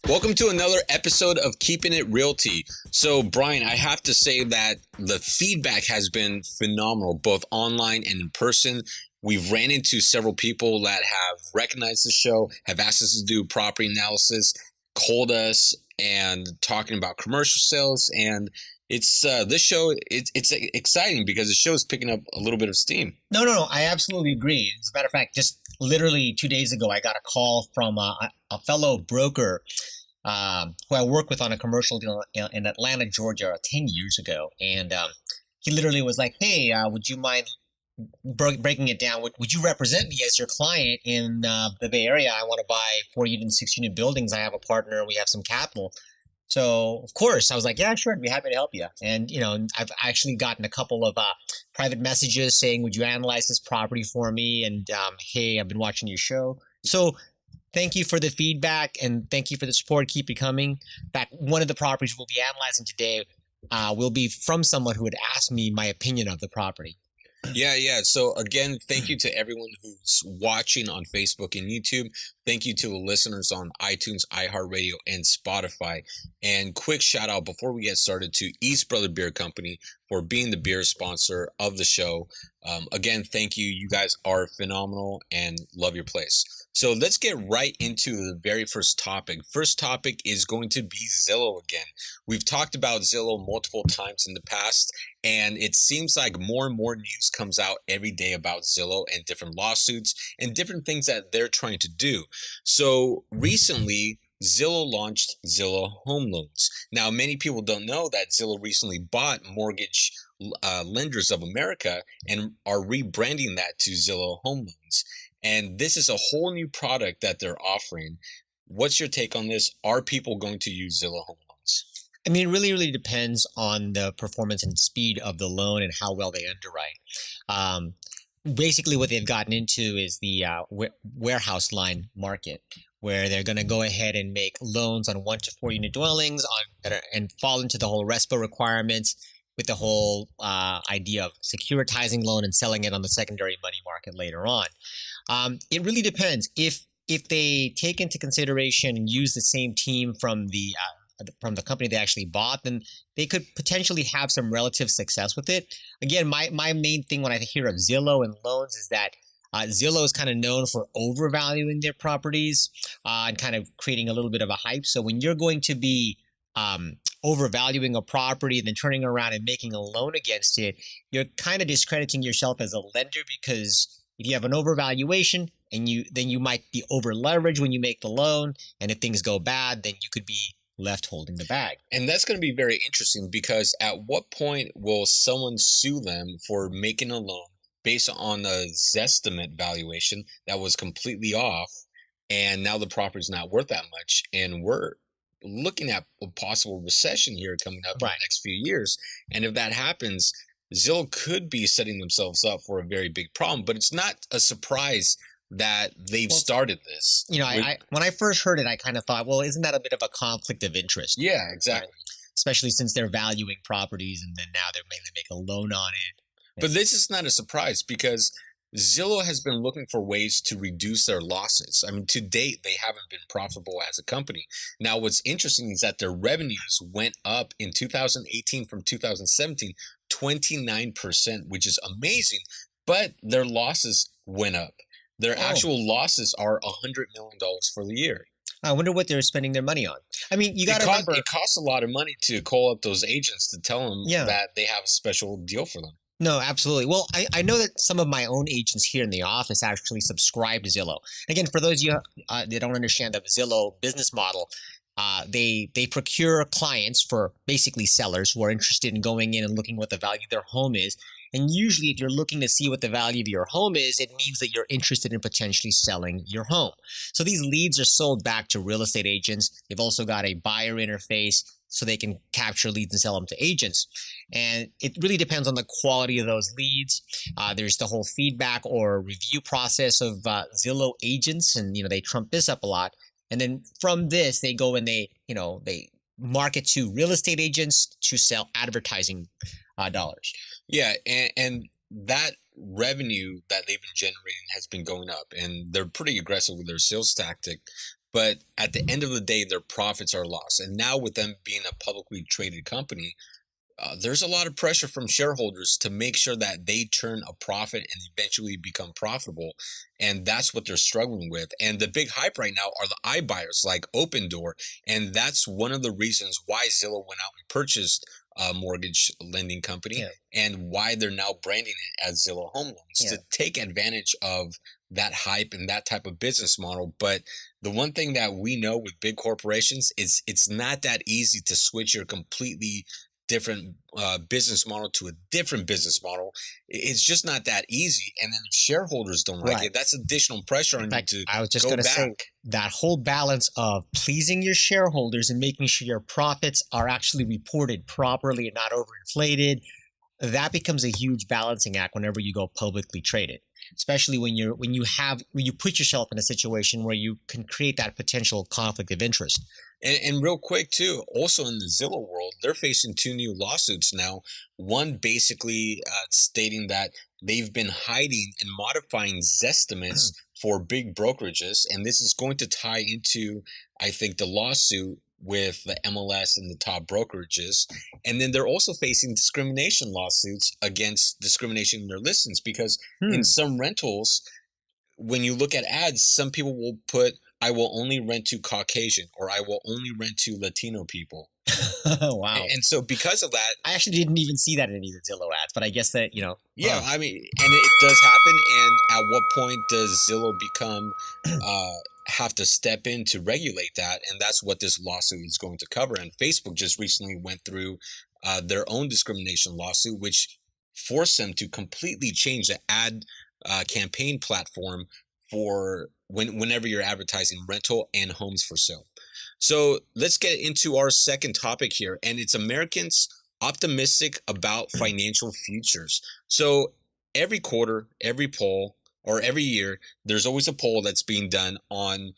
Welcome to another episode of Keeping It Realty. So, Brian, I have to say that the feedback has been phenomenal, both online and in person. We've ran into several people that have recognized the show, have asked us to do property analysis, called us, and talking about commercial sales. And it's this show. It's exciting because the show is picking up a little bit of steam. No. I absolutely agree. As a matter of fact, just literally 2 days ago, I got a call from a fellow broker who I worked with on a commercial deal in Atlanta, Georgia, 10 years ago. And he literally was like, hey, would you mind breaking it down? Would you represent me as your client in the Bay Area? I want to buy 4 unit, 6 unit buildings. I have a partner. We have some capital. So, of course, I was like, yeah, sure, I'd be happy to help you. And, I've actually gotten a couple of private messages saying, would you analyze this property for me? And, hey, I've been watching your show. So thank you for the feedback and thank you for the support. Keep it coming. In fact, one of the properties we'll be analyzing today will be from someone who would ask me my opinion of the property. Yeah. So again, thank you to everyone who's watching on Facebook and YouTube. Thank you to the listeners on iTunes, iHeartRadio, and Spotify. And quick shout out before we get started to East Brother Beer Company for being the beer sponsor of the show. Again, thank you. You guys are phenomenal and love your place. So let's get right into the very first topic. First topic is going to be Zillow again. We've talked about Zillow multiple times in the past, and it seems like more and more news comes out every day about Zillow and different lawsuits and different things that they're trying to do. So recently, Zillow launched Zillow Home Loans. Now, many people don't know that Zillow recently bought Mortgage Lenders of America and are rebranding that to Zillow Home Loans. And this is a whole new product that they're offering. What's your take on this? Are people going to use Zillow Home Loans? I mean, it really depends on the performance and speed of the loan and how well they underwrite. Basically, what they've gotten into is the warehouse line market, where they're going to go ahead and make loans on 1 to 4 unit dwellings and fall into the whole RESPA requirements with the whole idea of securitizing loan and selling it on the secondary money market later on. It really depends. If they take into consideration and use the same team from the company they actually bought, then they could potentially have some relative success with it. Again, my main thing when I hear of Zillow and loans is that Zillow is kind of known for overvaluing their properties and kind of creating a little bit of a hype. So when you're going to be overvaluing a property and then turning around and making a loan against it, you're kind of discrediting yourself as a lender, because if you have an overvaluation and then you might be over leveraged when you make the loan, and if things go bad, then you could be left holding the bag. And that's going to be very interesting, because at what point will someone sue them for making a loan based on a Zestimate valuation that was completely off, and now the property's not worth that much, and we're looking at a possible recession here coming up in the next few years. And if that happens, Zillow could be setting themselves up for a very big problem. But it's not a surprise that they've started this. When I first heard it, I kind of thought, well, isn't that a bit of a conflict of interest? Yeah, exactly. Right? Especially since they're valuing properties and then now they're going to make a loan on it. But this is not a surprise, because Zillow has been looking for ways to reduce their losses. I mean, to date, they haven't been profitable as a company. Now, what's interesting is that their revenues went up in 2018 from 2017, 29%, which is amazing, but their losses went up. Their actual losses are $100 million for the year. I wonder what they're spending their money on. I mean, you got to remember, it costs a lot of money to call up those agents to tell them that they have a special deal for them. No, absolutely. Well, I know that some of my own agents here in the office actually subscribe to Zillow. Again, for those of you that don't understand the Zillow business model, they procure clients for basically sellers who are interested in going in and looking what the value of their home is. And usually, if you're looking to see what the value of your home is, it means that you're interested in potentially selling your home. So these leads are sold back to real estate agents. They've also got a buyer interface, so they can capture leads and sell them to agents. And it really depends on the quality of those leads. There's the whole feedback or review process of Zillow agents, and they trump this up a lot. And then from this, they go and they market to real estate agents to sell advertising dollars. Yeah, and that revenue that they've been generating has been going up, and they're pretty aggressive with their sales tactic. but at the end of the day, their profits are lost. And now with them being a publicly traded company, there's a lot of pressure from shareholders to make sure that they turn a profit and eventually become profitable. And that's what they're struggling with. And the big hype right now are the iBuyers like Open Door. And that's one of the reasons why Zillow went out and purchased a mortgage lending company Yeah. and why they're now branding it as Zillow Home Loans Yeah. to take advantage of that hype and that type of business model. But the one thing that we know with big corporations is it's not that easy to switch your completely different business model to a different business model. It's just not that easy. And then if shareholders don't like Right. it, that's additional pressure In on you fact, to I was just go going to say back. that whole balance of pleasing your shareholders and making sure your profits are actually reported properly and not overinflated, that becomes a huge balancing act whenever you go publicly traded, especially when you put yourself in a situation where you can create that potential conflict of interest. And real quick too, also in the Zillow world, they're facing two new lawsuits now. One basically stating that they've been hiding and modifying Zestimates for big brokerages, and this is going to tie into, I think, the lawsuit with the MLS and the top brokerages. And then they're also facing discrimination lawsuits against discrimination in their listings because in Hmm. some rentals, when you look at ads, some people will put, I will only rent to Caucasian or I will only rent to Latino people. Wow. And so because of that, I actually didn't even see that in any of the Zillow ads, but I guess that, yeah, I mean, and it does happen. And at what point does Zillow become uh, have to step in to regulate that? And that's what this lawsuit is going to cover. And Facebook just recently went through their own discrimination lawsuit, which forced them to completely change the ad campaign platform for whenever you're advertising rental and homes for sale. So let's get into our second topic here, and it's Americans optimistic about financial futures. So every quarter, every poll, or every year, there's always a poll that's being done on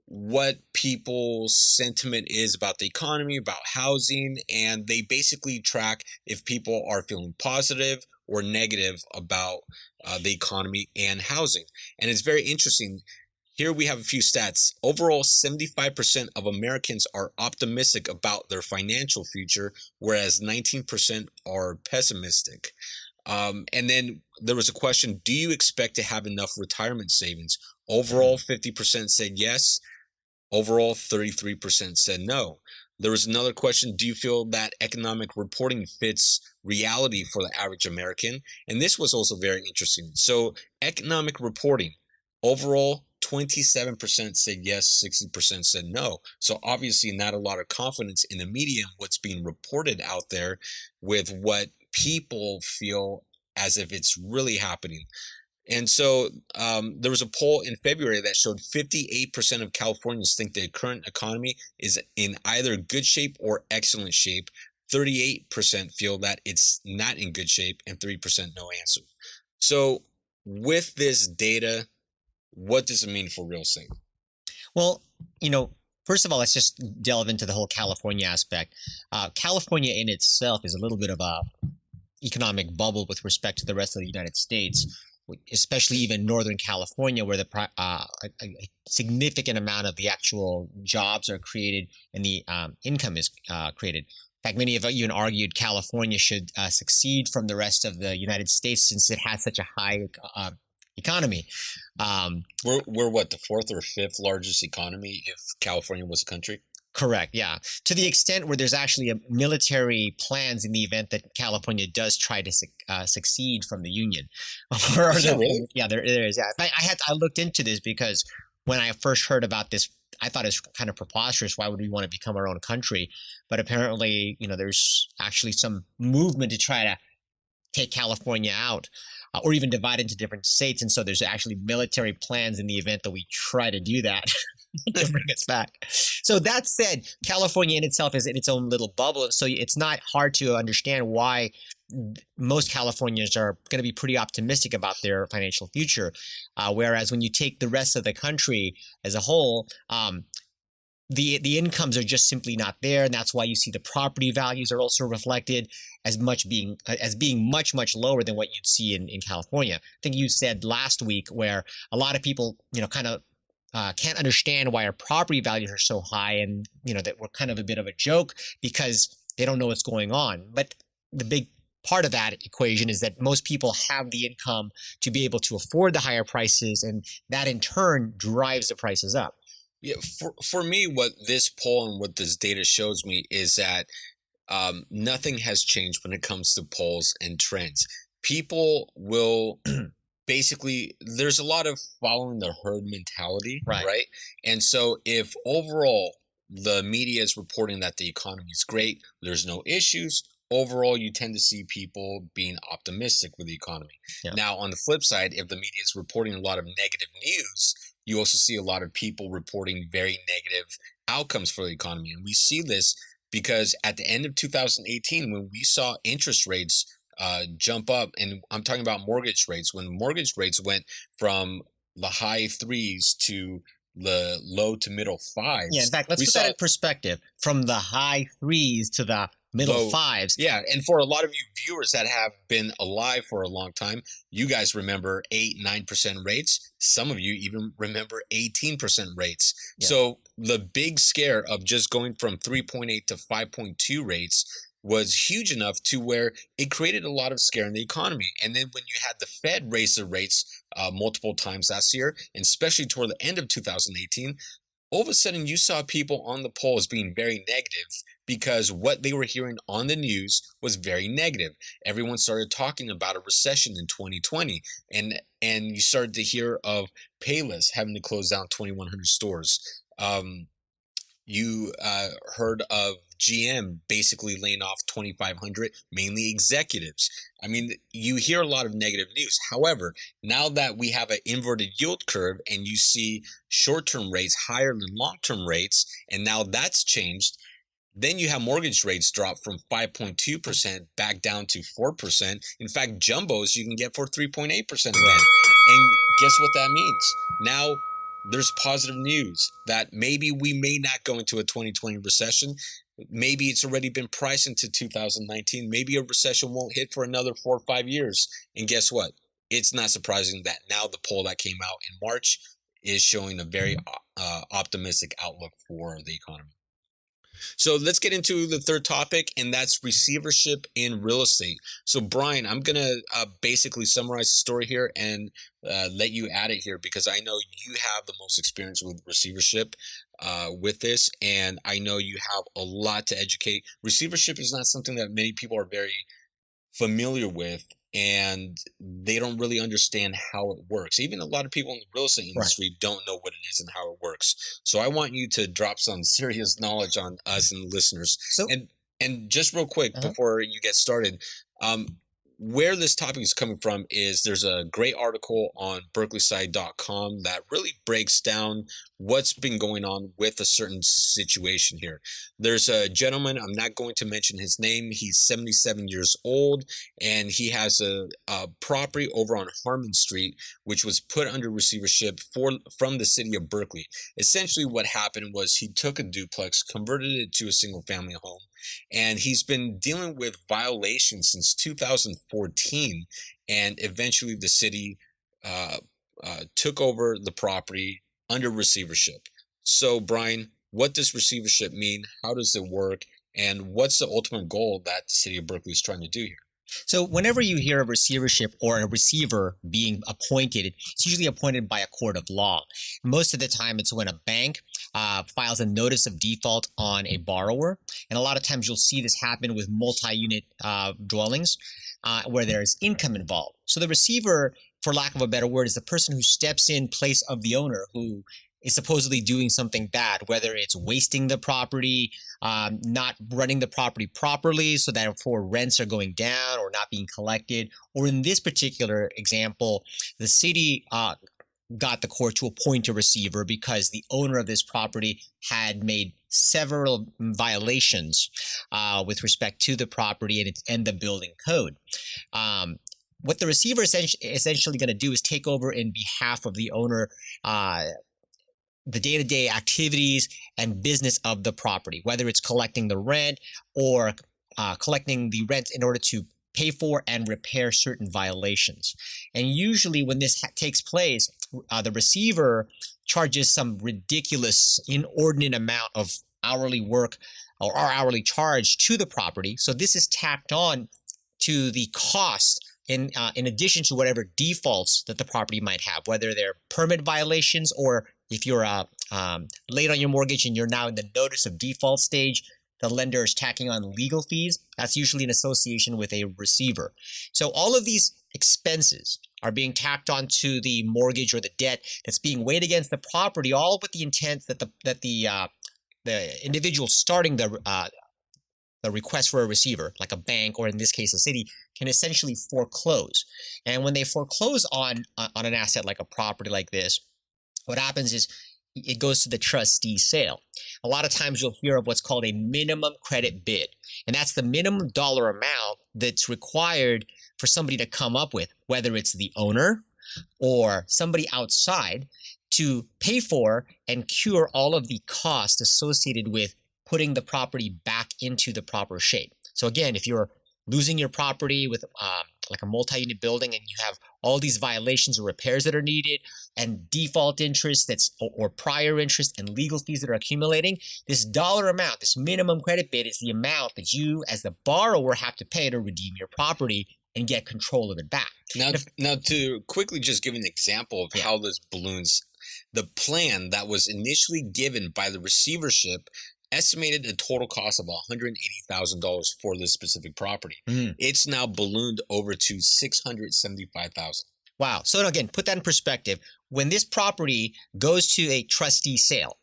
what people's sentiment is about the economy, about housing, and they basically track if people are feeling positive or negative about the economy and housing. And it's very interesting. Here we have a few stats. Overall, 75% of Americans are optimistic about their financial future, whereas 19% are pessimistic. And then there was a question, do you expect to have enough retirement savings? Overall, 50% said yes. Overall, 33% said no. There was another question, do you feel that economic reporting fits reality for the average American? And this was also very interesting. So, economic reporting, overall, 27% said yes, 60% said no. So, obviously, not a lot of confidence in the media and what's being reported out there with what people feel as if it's really happening. And so there was a poll in February that showed 58% of Californians think the current economy is in either good shape or excellent shape. 38% feel that it's not in good shape, and 3% no answer. So, with this data, what does it mean for real estate? Well, first of all, let's just delve into the whole California aspect. California in itself is a little bit of a economic bubble with respect to the rest of the United States, especially even Northern California, where a significant amount of the actual jobs are created and the income is created. In fact, many have even argued California should succeed from the rest of the United States since it has such a high economy. Um, We're what, the fourth or fifth largest economy if California was a country? Correct. Yeah. To the extent where there's actually a military plans in the event that California does try to succeed from the Union. Is there really? Yeah, there is. Yeah. I looked into this because when I first heard about this, I thought it was kind of preposterous. Why would we want to become our own country? But apparently, there's actually some movement to try to take California out. Or even divide into different states. And so there's actually military plans in the event that we try to do that to bring us back. So that said, California in itself is in its own little bubble. And so it's not hard to understand why most Californians are going to be pretty optimistic about their financial future. Whereas when you take the rest of the country as a whole, the incomes are just simply not there, and that's why you see the property values are also reflected as being much lower than what you'd see in California. I think you said last week where a lot of people kind of can't understand why our property values are so high, and that we're kind of a bit of a joke because they don't know what's going on. But the big part of that equation is that most people have the income to be able to afford the higher prices, and that in turn drives the prices up. Yeah, for me, what this poll and what this data shows me is that nothing has changed when it comes to polls and trends. People will basically, there's a lot of following the herd mentality, Right. right? And so if overall the media is reporting that the economy is great, there's no issues, overall you tend to see people being optimistic with the economy. Yeah. Now, on the flip side, if the media is reporting a lot of negative news, you also see a lot of people reporting very negative outcomes for the economy. And we see this because at the end of 2018, when we saw interest rates jump up, and I'm talking about mortgage rates, when mortgage rates went from the high threes to the low to middle Yeah, in fives, fact, let's we put that saw in perspective. From the high threes to the middle low. fives. Yeah, and for a lot of you viewers that have been alive for a long time, you guys remember 8, 9% rates. Some of you even remember 18% rates. Yeah. So the big scare of just going from 3.8 to 5.2 rates was huge enough to where it created a lot of scare in the economy. And then when you had the Fed raise the rates multiple times last year, and especially toward the end of 2018, all of a sudden you saw people on the polls being very negative because what they were hearing on the news was very negative. Everyone started talking about a recession in 2020, and you started to hear of Payless having to close down 2,100 stores. You heard of GM basically laying off 2,500, mainly executives. I mean, you hear a lot of negative news. However, now that we have an inverted yield curve and you see short-term rates higher than long-term rates, and now that's changed, then you have mortgage rates drop from 5.2% back down to 4%. In fact, jumbos you can get for 3.8% again. Right. And guess what that means? Now there's positive news that maybe we may not go into a 2020 recession. Maybe it's already been priced into 2019. Maybe a recession won't hit for another 4 or 5 years. And guess what? It's not surprising that now the poll that came out in March is showing a very optimistic outlook for the economy. So let's get into the third topic, and that's receivership in real estate. So, Brian, I'm going to basically summarize the story here and let you add it here because I know you have the most experience with receivership with this, and I know you have a lot to educate. Receivership is not something that many people are very familiar with, and they don't really understand how it works. Even a lot of people in the real estate Right. industry don't know what it is and how it works. So I want you to drop some serious knowledge on us and listeners. So, And just real quick uh-huh. before you get started, um, where this topic is coming from is there's a great article on berkeleyside.com that really breaks down what's been going on with a certain situation here. There's a gentleman, I'm not going to mention his name. He's 77 years old, and he has a property over on Harmon Street, which was put under receivership from the city of Berkeley. Essentially, what happened was he took a duplex, converted it to a single family home, and he's been dealing with violations since 2014. And eventually, the city uh, took over the property under receivership. So, Brian, what does receivership mean? How does it work? And what's the ultimate goal that the city of Berkeley is trying to do here? So whenever you hear of receivership or a receiver being appointed, it's usually appointed by a court of law. Most of the time, it's when a bank files a notice of default on a borrower, and a lot of times you'll see this happen with multi-unit dwellings where there's income involved. So the receiver, for lack of a better word, is the person who steps in place of the owner who is supposedly doing something bad, whether it's wasting the property, not running the property properly, so therefore rents are going down or not being collected. Or in this particular example, the city got the court to appoint a receiver because the owner of this property had made several violations with respect to the property and the building code. What the receiver essentially going to do is take over in behalf of the owner the day-to-day activities and business of the property, whether it's collecting the rent or collecting the rent in order to pay for and repair certain violations. And usually when this takes place, the receiver charges some ridiculous, inordinate amount of hourly work or hourly charge to the property. So this is tacked on to the cost in addition to whatever defaults that the property might have, whether they're permit violations or if you're late on your mortgage and you're now in the notice of default stage, the lender is tacking on legal fees. That's usually in association with a receiver. So all of these expenses are being tacked onto the mortgage or the debt that's being weighed against the property, all with the intent that the individual starting the request for a receiver, like a bank or in this case a city, can essentially foreclose. And when they foreclose on an asset like a property like this, what happens is it goes to the trustee sale. A lot of times you'll hear of what's called a minimum credit bid, and that's the minimum dollar amount that's required for somebody to come up with, whether it's the owner or somebody outside, to pay for and cure all of the costs associated with putting the property back into the proper shape. So again, if you're losing your property with like a multi-unit building and you have all these violations or repairs that are needed and default interest or prior interest and legal fees that are accumulating, this dollar amount, this minimum credit bid, is the amount that you as the borrower have to pay to redeem your property and get control of it back. Now to quickly just give an example of how this balloons, the plan that was initially given by the receivership estimated a total cost of $180,000 for this specific property. It's now ballooned over to $675,000. Wow. So again, put that in perspective. When this property goes to a trustee sale,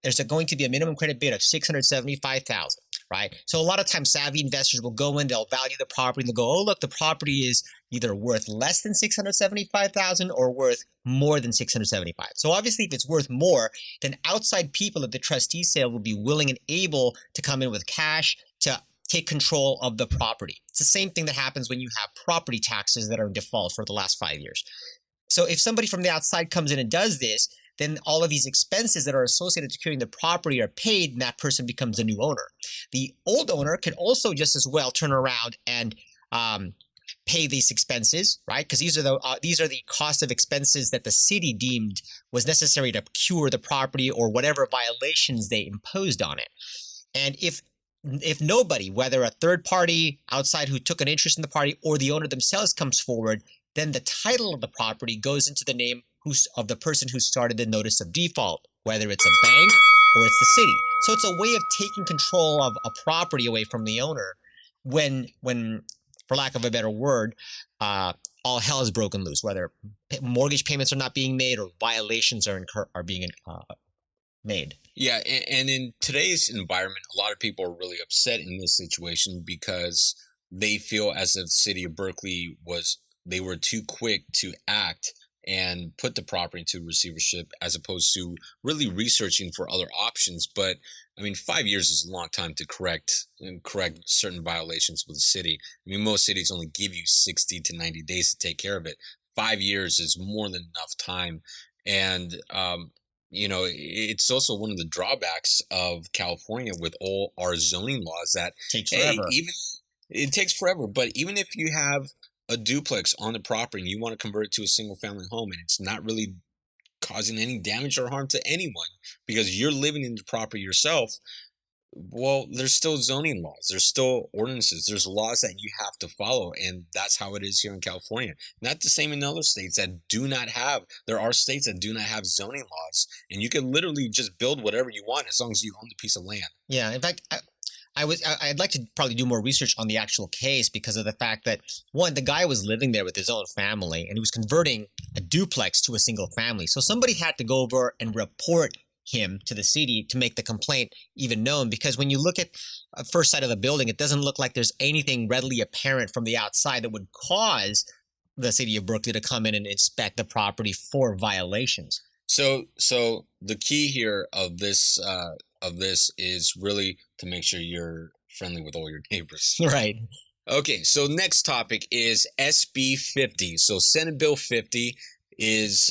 there's going to be a minimum credit bid of $675,000, right? So a lot of times savvy investors will go in, they'll value the property and they'll go, oh, look, the property is either worth less than $675,000 or worth more than $675,000. So obviously if it's worth more, then outside people at the trustee sale will be willing and able to come in with cash to take control of the property. It's the same thing that happens when you have property taxes that are in default for the last 5 years. So if somebody from the outside comes in and does this, then all of these expenses that are associated to securing the property are paid and that person becomes a new owner. The old owner can also just as well turn around and pay these expenses, right? Because these are the cost of expenses that the city deemed was necessary to cure the property or whatever violations they imposed on it. And if nobody, whether a third party outside who took an interest in the property or the owner themselves comes forward, then the title of the property goes into the name of the person who started the notice of default, whether it's a bank or it's the city. So it's a way of taking control of a property away from the owner when for lack of a better word, all hell is broken loose, whether mortgage payments are not being made or violations are being made. Yeah, and in today's environment, a lot of people are really upset in this situation because they feel as if the city of Berkeley they were too quick to act and put the property into receivership as opposed to really researching for other options. But I mean, 5 years is a long time to correct certain violations with the city. I mean, most cities only give you 60 to 90 days to take care of it. 5 years is more than enough time. And, it's also one of the drawbacks of California with all our zoning laws that, takes forever. It takes forever. But even if you have a duplex on the property and you want to convert it to a single family home and it's not really causing any damage or harm to anyone because you're living in the property yourself, well, there's still zoning laws, there's still ordinances, there's laws that you have to follow, and that's how it is here in California. Not the same in other states that do not have. There are states that do not have zoning laws, and you can literally just build whatever you want as long as you own the piece of land. Yeah, in fact, I'd like to probably do more research on the actual case because of the fact that, one, the guy was living there with his own family and he was converting a duplex to a single family. So somebody had to go over and report him to the city to make the complaint even known, because when you look at first sight of the building, it doesn't look like there's anything readily apparent from the outside that would cause the city of Berkeley to come in and inspect the property for violations. So the key here of this is really to make sure you're friendly with all your neighbors. Right. Okay, so next topic is SB 50. So Senate Bill 50 is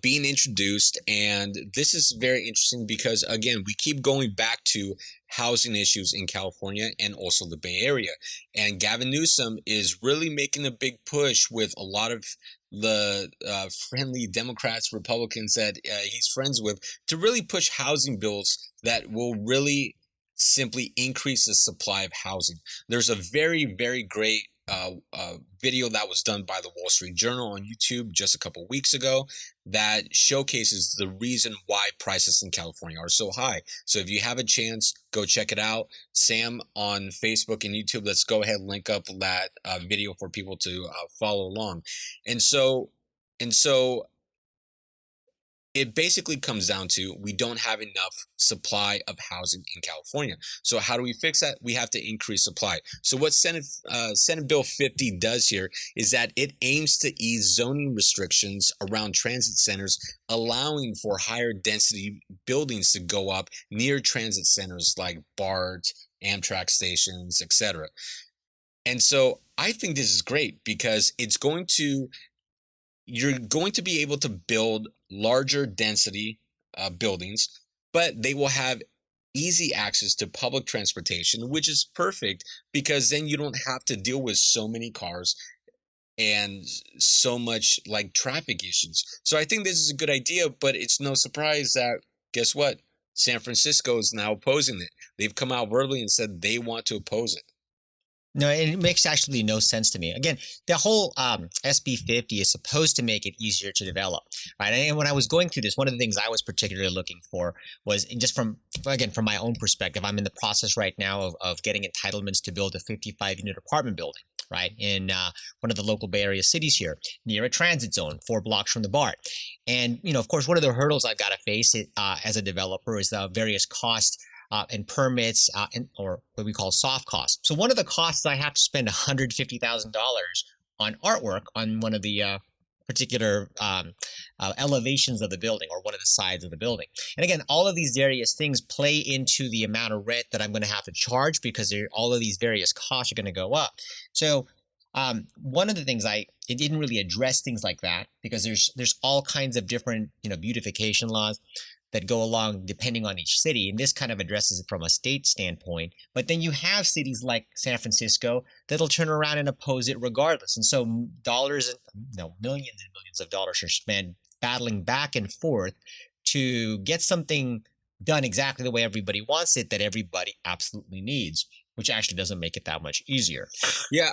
being introduced. And this is very interesting because, again, we keep going back to housing issues in California and also the Bay Area. And Gavin Newsom is really making a big push with a lot of the friendly Democrats, Republicans that he's friends with to really push housing bills that will really simply increase the supply of housing. There's a very, very great video that was done by the Wall Street Journal on YouTube just a couple weeks ago that showcases the reason why prices in California are so high. So if you have a chance, go check it out. Sam on Facebook and YouTube, let's go ahead and link up that video for people to follow along. And so, and so it basically comes down to we don't have enough supply of housing in California. So how do we fix that? We have to increase supply. So what Senate Bill 50 does here is that it aims to ease zoning restrictions around transit centers, allowing for higher density buildings to go up near transit centers like BART, Amtrak stations, etc. And so I think this is great because you're going to be able to build larger density buildings, but they will have easy access to public transportation, which is perfect because then you don't have to deal with so many cars and so much like traffic issues. So I think this is a good idea, but it's no surprise that guess what? San Francisco is now opposing it. They've come out verbally and said they want to oppose it. No, it makes actually no sense to me. Again, the whole SB 50 is supposed to make it easier to develop, right? And when I was going through this, one of the things I was particularly looking for was just from my own perspective, I'm in the process right now of getting entitlements to build a 55-unit apartment building, right, in one of the local Bay Area cities here, near a transit zone, 4 blocks from the BART. And, of course, one of the hurdles I've got to face as a developer is the various costs and permits, or what we call soft costs. So one of the costs I have to spend $150,000 on artwork on one of the particular elevations of the building or one of the sides of the building. And again, all of these various things play into the amount of rent that I'm going to have to charge because all of these various costs are going to go up. So one of the things it didn't really address things like that because there's all kinds of different beautification laws that go along depending on each city. And this kind of addresses it from a state standpoint. But then you have cities like San Francisco that'll turn around and oppose it regardless. And so dollars and millions and millions of dollars are spent battling back and forth to get something done exactly the way everybody wants it that everybody absolutely needs, which actually doesn't make it that much easier. Yeah,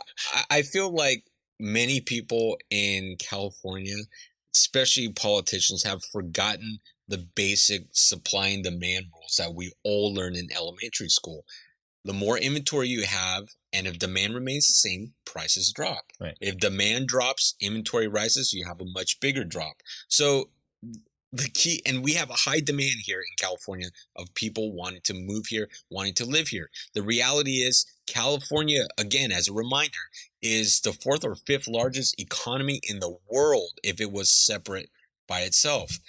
I feel like many people in California, especially politicians, have forgotten the basic supply and demand rules that we all learn in elementary school. The more inventory you have, and if demand remains the same, prices drop. Right. If demand drops, inventory rises, you have a much bigger drop. So the key, and we have a high demand here in California of people wanting to move here, wanting to live here. The reality is California, again, as a reminder, is the fourth or fifth largest economy in the world if it was separate by itself.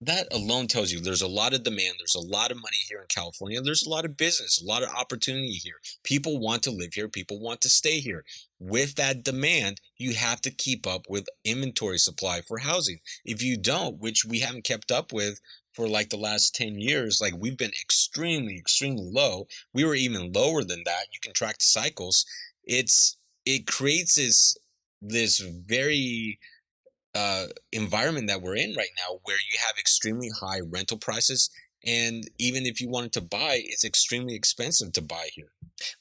That alone tells you there's a lot of demand, there's a lot of money here in California, there's a lot of business, a lot of opportunity here. People want to live here, people want to stay here. With that demand, you have to keep up with inventory supply for housing. If you don't, which we haven't kept up with for like the last 10 years, like we've been extremely, extremely low. We were even lower than that. You can track the cycles. It creates this very environment that we're in right now where you have extremely high rental prices, and even if you wanted to buy, it's extremely expensive to buy here.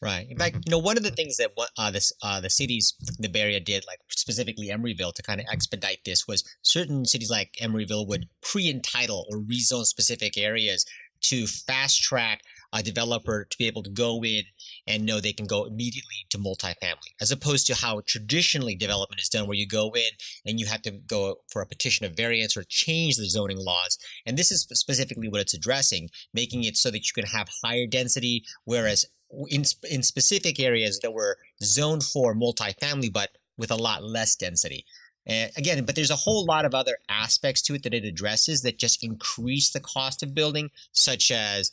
Right. In fact, one of the things that the cities in the Bay Area did, like specifically Emeryville, to kind of expedite this, was certain cities like Emeryville would pre-entitle or rezone specific areas to fast track a developer to be able to go in and know they can go immediately to multifamily, as opposed to how traditionally development is done, where you go in and you have to go for a petition of variance or change the zoning laws. And this is specifically what it's addressing, making it so that you can have higher density, whereas in specific areas that were zoned for multifamily, but with a lot less density. And again, but there's a whole lot of other aspects to it that it addresses that just increase the cost of building, such as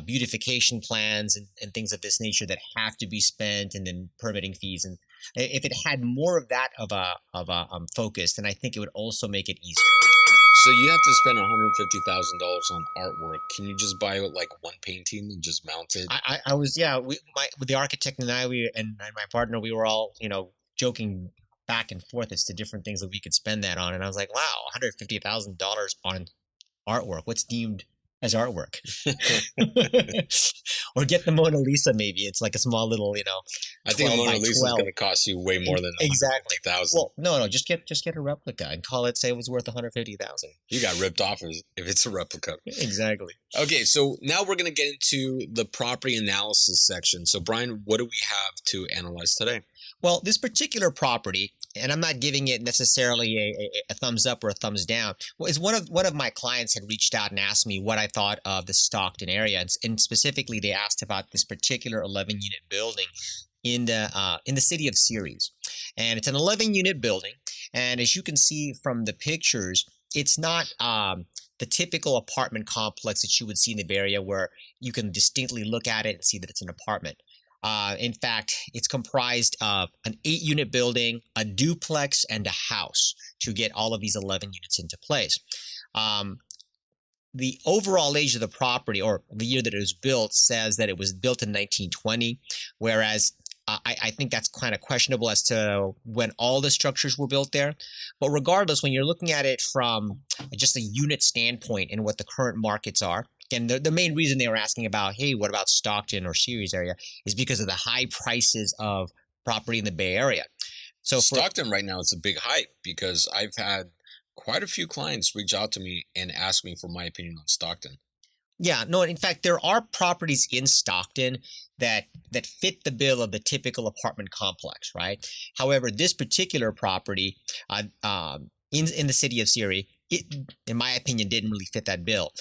beautification plans and things of this nature that have to be spent, and then permitting fees. And If it had more of that of a focus, then I think it would also make it easier. So you have to spend $150,000 on artwork. Can you just buy like one painting and just mount it? I was, yeah, with the architect and I, and my partner, we were all, joking back and forth as to different things that we could spend that on, and I was like, wow, $150,000 on artwork. What's deemed as artwork? Or get the Mona Lisa, maybe. It's like a small little, I think 12 Mona by Lisa is 12. going to cost you way more than Exactly. 150,000. Well, no, just get a replica and call it, say it was worth 150,000. You got ripped off if it's a replica. Exactly. Okay, so now we're going to get into the property analysis section. So Brian, what do we have to analyze today? Well, this particular property, and I'm not giving it necessarily a thumbs up or a thumbs down, is one of my clients had reached out and asked me what I thought of the Stockton area, and specifically they asked about this particular 11-unit building in the city of Ceres, and it's an 11-unit building, and as you can see from the pictures, it's not the typical apartment complex that you would see in the Bay Area, where you can distinctly look at it and see that it's an apartment. In fact, it's comprised of an 8-unit building, a duplex, and a house to get all of these 11 units into place. The overall age of the property, or the year that it was built, says that it was built in 1920, whereas I think that's kind of questionable as to when all the structures were built there. But regardless, when you're looking at it from just a unit standpoint and what the current markets are, again, the main reason they were asking about, hey, what about Stockton or Ceres area, is because of the high prices of property in the Bay Area. So Stockton right now, it's a big hype because I've had quite a few clients reach out to me and ask me for my opinion on Stockton. Yeah, no, in fact, there are properties in Stockton that fit the bill of the typical apartment complex, right? However, this particular property in the city of Ceres, it, in my opinion, didn't really fit that bill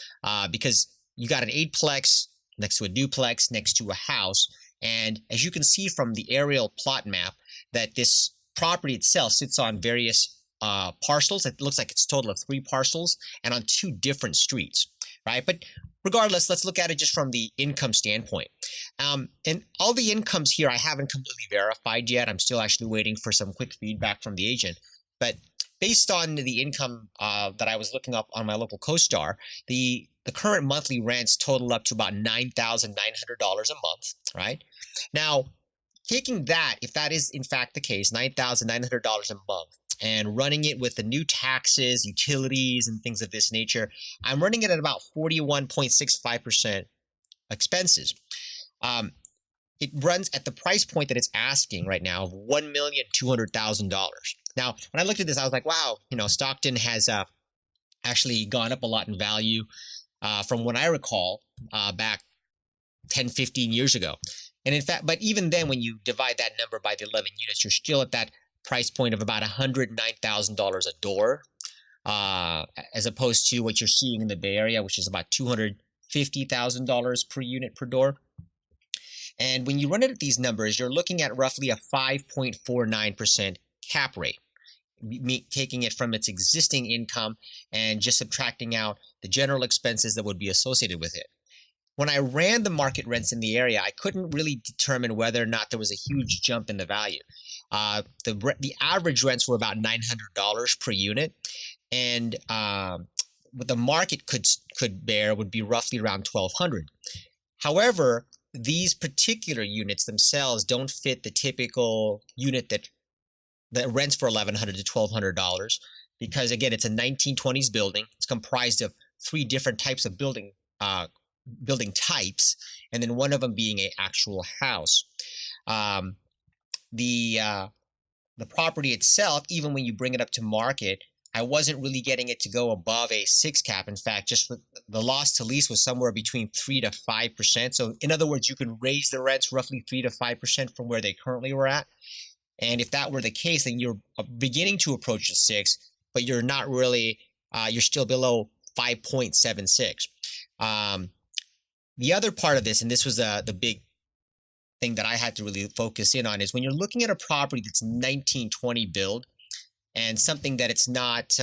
because you got an eightplex next to a duplex next to a house, and as you can see from the aerial plot map, that this property itself sits on various parcels. It looks like it's a total of 3 parcels and on 2 different streets, right? But regardless, let's look at it just from the income standpoint. And all the incomes here I haven't completely verified yet. I'm still actually waiting for some quick feedback from the agent. But based on the income that I was looking up on my local CoStar, the current monthly rents total up to about $9,900 a month, right? Now, taking that, if that is in fact the case, $9,900 a month, and running it with the new taxes, utilities, and things of this nature, I'm running it at about 41.65% expenses. It runs at the price point that it's asking right now of $1,200,000. Now, when I looked at this, I was like, wow, Stockton has actually gone up a lot in value from what I recall back 10, 15 years ago. And in fact, but even then, when you divide that number by the 11 units, you're still at that price point of about $109,000 a door, as opposed to what you're seeing in the Bay Area, which is about $250,000 per unit per door. And when you run it at these numbers, you're looking at roughly a 5.49% cap rate, taking it from its existing income and just subtracting out the general expenses that would be associated with it. When I ran the market rents in the area, I couldn't really determine whether or not there was a huge jump in the value. The average rents were about $900 per unit, and what the market could bear would be roughly around $1,200. However, these particular units themselves don't fit the typical unit that rents for $1,100 to $1,200 because, again, it's a 1920s building. It's comprised of 3 different types of building types, and then one of them being an actual house. The property itself, even when you bring it up to market, I wasn't really getting it to go above a 6 cap. In fact, just the loss to lease was somewhere between 3 to 5%. So in other words, you can raise the rents roughly 3 to 5% from where they currently were at. And if that were the case, then you're beginning to approach the 6, but you're not really, you're still below 5.76. The other part of this, and this was the big thing that I had to really focus in on, is when you're looking at a property that's 1920 build and something that it's not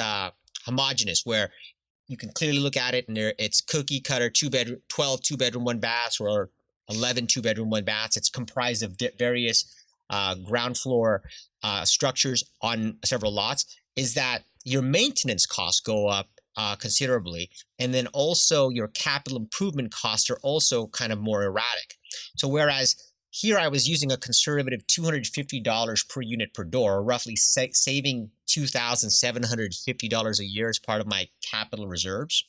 homogeneous, where you can clearly look at it and it's cookie cutter 2-bedroom, 12 2-bedroom 1 baths, or 11 2-bedroom 1 baths. It's comprised of various ground floor structures on several lots, is that your maintenance costs go up considerably. And then also your capital improvement costs are also kind of more erratic. So whereas here I was using a conservative $250 per unit per door, roughly saving $2,750 a year as part of my capital reserves.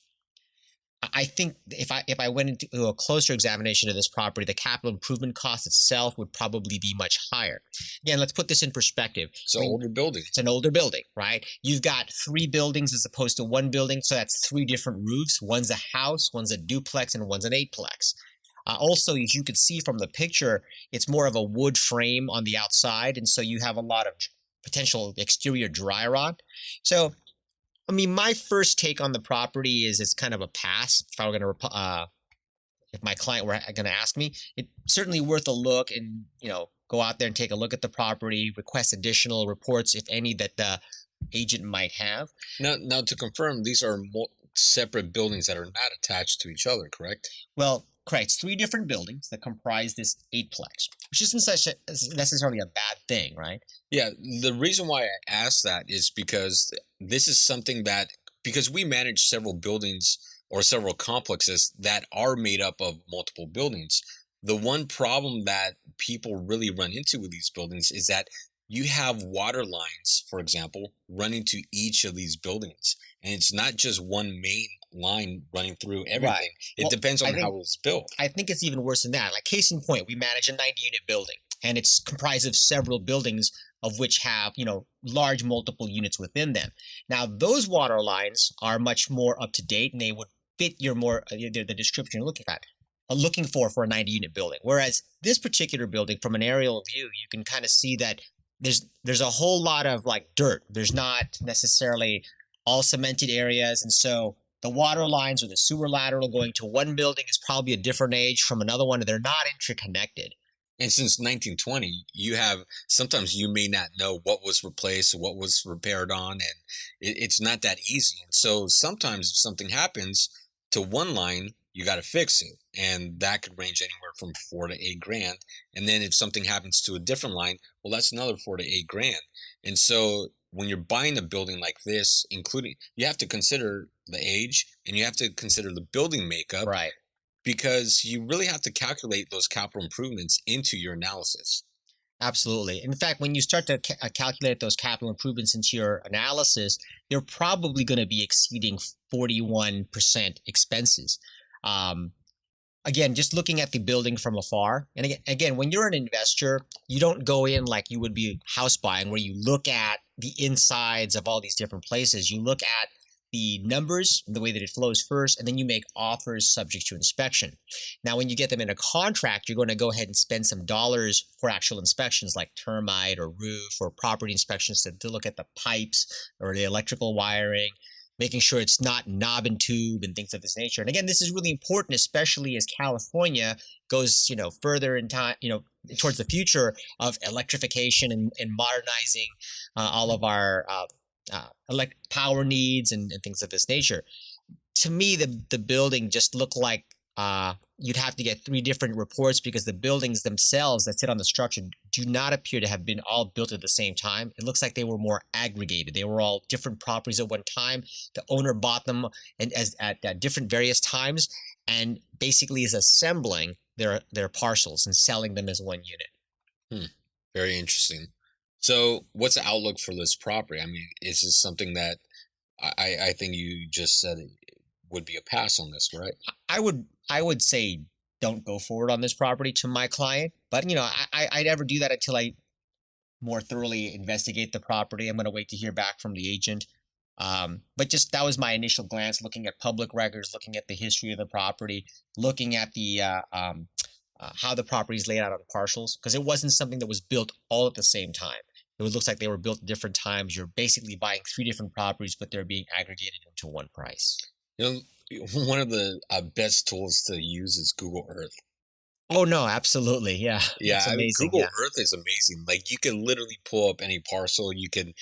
I think if I went into a closer examination of this property, the capital improvement cost itself would probably be much higher. Again, let's put this in perspective. It's I an mean, older building. it's an older building, right? You've got three buildings as opposed to one building, so that's three different roofs. One's a house, one's a duplex, and one's an eightplex. Also, as you can see from the picture, it's more of a wood frame on the outside, and so you have a lot of potential exterior dry rot. So I mean, my first take on the property is it's kind of a pass. If I were going to, if my client were going to ask me, it's certainly worth a look and, go out there and take a look at the property, request additional reports, if any, that the agent might have. Now to confirm, these are separate buildings that are not attached to each other, correct? Well, correct. It's three different buildings that comprise this eightplex, which isn't necessarily a bad thing, right? Yeah, the reason why I asked that is because this is something that, because we manage several buildings or several complexes that are made up of multiple buildings. The one problem that people really run into with these buildings is that you have water lines, for example, running to each of these buildings. And it's not just one main line running through Right. everything. It Well, depends I on think how it's built. I think it's even worse than that. Like case in point, we manage a 90-unit building, and it's comprised of several buildings of which have, large multiple units within them. Now, those water lines are much more up to date, and they would fit your more the description you're looking for a 90-unit building. Whereas this particular building, from an aerial view, you can kind of see that there's a whole lot of like dirt. There's not necessarily all cemented areas, and so the water lines or the sewer lateral going to one building is probably a different age from another one, and they're not interconnected. And since 1920, you have, sometimes you may not know what was replaced, what was repaired on, and it's not that easy. And so sometimes if something happens to one line, you got to fix it. And that could range anywhere from 4 to 8 grand. And then if something happens to a different line, well, that's another 4 to 8 grand. And so when you're buying a building like this, including, you have to consider the age and you have to consider the building makeup, Right. because you really have to calculate those capital improvements into your analysis. Absolutely. In fact, when you start to calculate those capital improvements into your analysis, you're probably going to be exceeding 41% expenses. Um, Again, just looking at the building from afar. And again, when you're an investor, you don't go in like you would be house buying, where you look at the insides of all these different places. You look at the numbers, the way that it flows first, and then you make offers subject to inspection. Now, when you get them in a contract, you're going to go ahead and spend some dollars for actual inspections like termite or roof or property inspections to look at the pipes or the electrical wiring, making sure it's not knob and tube and things of this nature. And again, this is really important, especially as California goes, further in time, towards the future of electrification and modernizing all of our power needs and things of this nature. To me, the building just looked like you'd have to get three different reports because the buildings themselves that sit on the structure do not appear to have been all built at the same time. It looks like they were more aggregated. They were all different properties at one time. The owner bought them and at different various times, and basically is assembling their parcels and selling them as one unit. Hmm. Very interesting. So, what's the outlook for this property? I mean, is this something that I think you just said it would be a pass on this, right? I would say don't go forward on this property to my client, but I never do that until I more thoroughly investigate the property. I'm going to wait to hear back from the agent. But just that was my initial glance, looking at public records, looking at the history of the property, looking at the how the property is laid out on parcels, because it wasn't something that was built all at the same time. It looks like they were built at different times. You're basically buying three different properties, but they're being aggregated into one price. You know, one of the best tools to use is Google Earth. Oh no, absolutely, yeah, it's Yeah, I mean, amazing. Google Yeah, Earth is amazing. Like, you can literally pull up any parcel. You can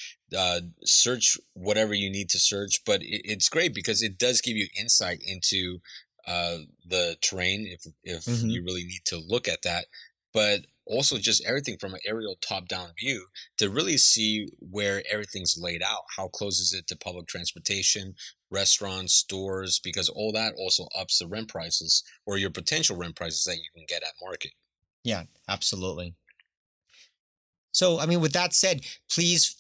search whatever you need to search, but it's great because it does give you insight into the terrain if hmm you really need to look at that. But also just everything from an aerial top-down view to really see where everything's laid out. How close is it to public transportation, restaurants, stores, because all that also ups the rent prices or your potential rent prices that you can get at market. Yeah, absolutely. So, I mean, with that said, please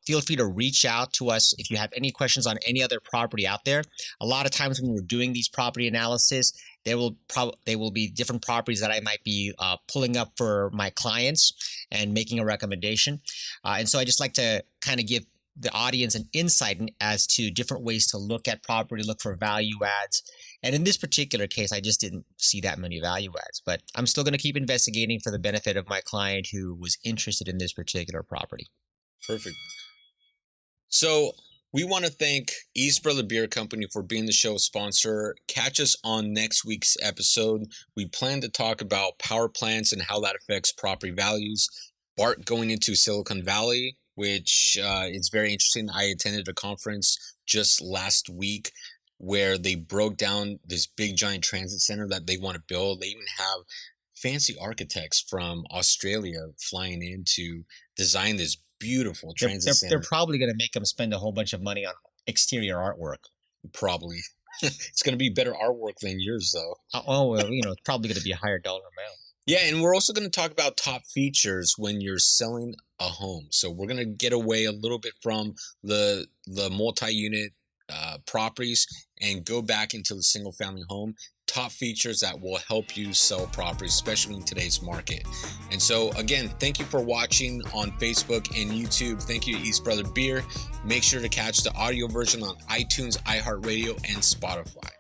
feel free to reach out to us if you have any questions on any other property out there. A lot of times when we're doing these property analysis, there will be different properties that I might be pulling up for my clients and making a recommendation. And so I just like to kind of give the audience an insight as to different ways to look at property, look for value adds. And in this particular case, I just didn't see that many value adds, but I'm still going to keep investigating for the benefit of my client who was interested in this particular property. Perfect. So we want to thank East Brother Beer Company for being the show sponsor. Catch us on next week's episode. We plan to talk about power plants and how that affects property values. Bart going into Silicon Valley, which is very interesting. I attended a conference just last week where they broke down this big giant transit center that they want to build. They even have fancy architects from Australia flying in to design this beautiful transit They're center. probably going to make them spend a whole bunch of money on exterior artwork. Probably. It's going to be better artwork than yours, though. Oh, well, it's probably going to be a higher dollar amount. Yeah, and we're also going to talk about top features when you're selling a home. So we're going to get away a little bit from the multi-unit properties and go back into the single-family home. Top features that will help you sell properties, especially in today's market. And so, again, thank you for watching on Facebook and YouTube. Thank you to East Brother Beer. Make sure to catch the audio version on iTunes, iHeartRadio, and Spotify.